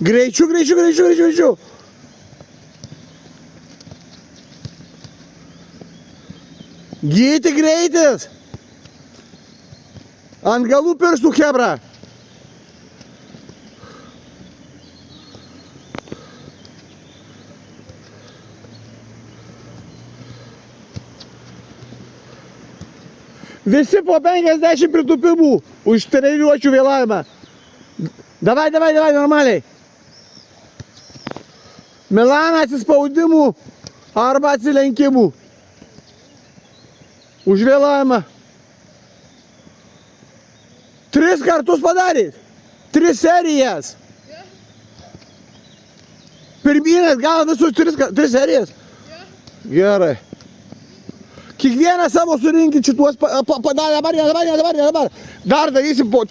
Greičiu, greičiu, greičiu, greičiu, greičiu. Gyti greitis. Ant galų pirštų, chebra. Visi po 50 pritupimų už treniruočių vėlavimą. Davai, davai, davai, normaliai. Milana atsispaudimų arba atsilenkimų. Už vėlavimą. 3 kartus padaryt. 3 serijas. Pirmynės gal visus 3 serijas. Gerai. Kiekvieną savo surinkit šituos, dabar. Dar darysim po